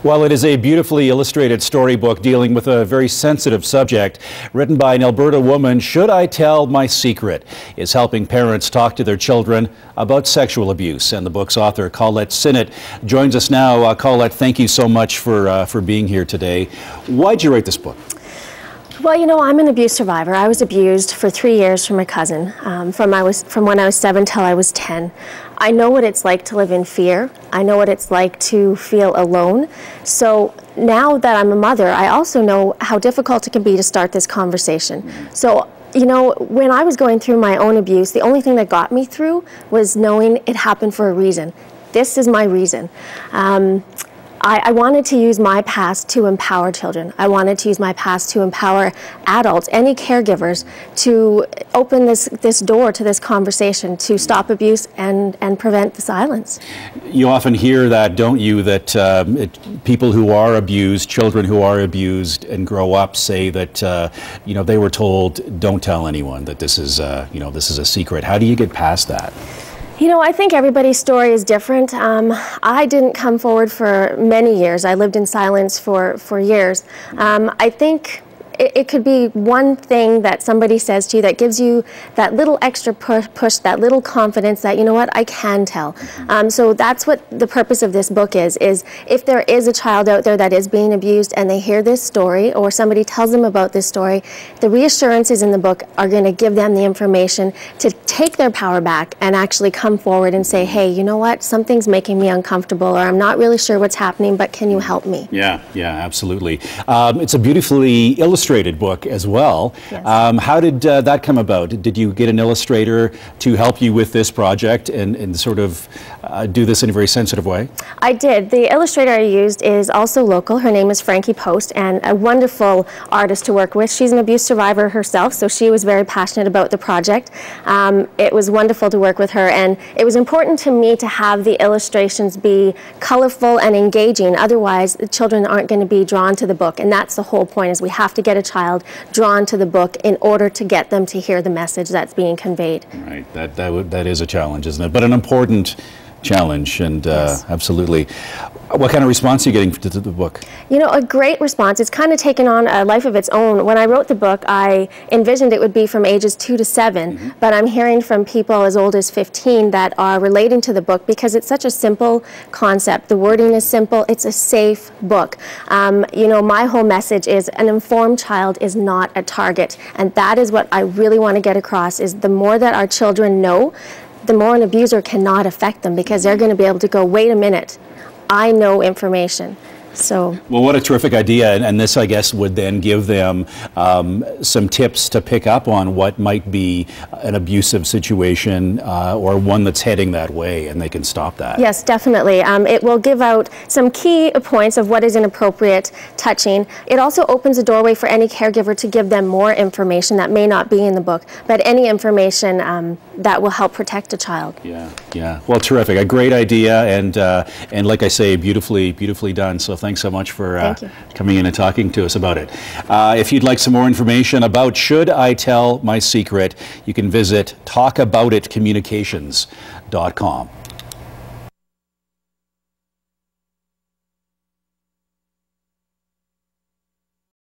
Well, it is a beautifully illustrated storybook dealing with a very sensitive subject. Written by an Alberta woman, Should I Tell My Secret? Is helping parents talk to their children about sexual abuse. And the book's author, Collette Sinnott, joins us now. Collette, thank you so much for being here today. Why'd you write this book? Well, you know, I'm an abuse survivor. I was abused for 3 years from my cousin, from when I was 7 till I was 10. I know what it's like to live in fear. I know what it's like to feel alone. So now that I'm a mother, I also know how difficult it can be to start this conversation. So, you know, when I was going through my own abuse, the only thing that got me through was knowing it happened for a reason. This is my reason. I wanted to use my past to empower children. I wanted to use my past to empower adults, any caregivers, to open this door to this conversation, to stop abuse and prevent the silence. You often hear that, don't you, that people who are abused, children who are abused and grow up say that, you know, they were told, don't tell anyone that this is, you know, this is a secret. How do you get past that? You know, I think everybody's story is different. I didn't come forward for many years. I lived in silence for years. I think it could be one thing that somebody says to you that gives you that little extra push, that little confidence that, you know what, I can tell. So that's what the purpose of this book is if there is a child out there that is being abused and they hear this story or somebody tells them about this story, the reassurances in the book are going to give them the information to take their power back and actually come forward and say, hey, you know what, something's making me uncomfortable, or I'm not really sure what's happening, but can you help me? Yeah, absolutely. It's a beautifully illustrated book as well. Yes. How did that come about? Did you get an illustrator to help you with this project and sort of do this in a very sensitive way? I did. The illustrator I used is also local. Her name is Frankie Post, and a wonderful artist to work with. She's an abuse survivor herself, so she was very passionate about the project. It was wonderful to work with her, and it was important to me to have the illustrations be colorful and engaging. Otherwise, the children aren't going to be drawn to the book, and that's the whole point, is we have to get a child drawn to the book in order to get them to hear the message that's being conveyed. Right, that is a challenge, isn't it? But an important challenge, and yes. Absolutely. What kind of response are you getting to the book? You know, a great response. It's kind of taken on a life of its own. When I wrote the book, I envisioned it would be from ages 2 to 7, but I'm hearing from people as old as 15 that are relating to the book because it's such a simple concept. The wording is simple. It's a safe book. You know, my whole message is an informed child is not a target, and that is what I really want to get across, is the more that our children know, the more an abuser cannot affect them, because they're going to be able to go, wait a minute, I know information. So, well, what a terrific idea, and this, I guess, would then give them some tips to pick up on what might be an abusive situation or one that's heading that way, and they can stop that. Yes, definitely. It will give out some key points of what is inappropriate touching. It also opens a doorway for any caregiver to give them more information that may not be in the book, but any information that will help protect a child. Yeah. Well, terrific. A great idea, and like I say, beautifully done. So thanks so much for coming in and talking to us about it. If you'd like some more information about Should I Tell My Secret, you can visit talkaboutitcommunications.com.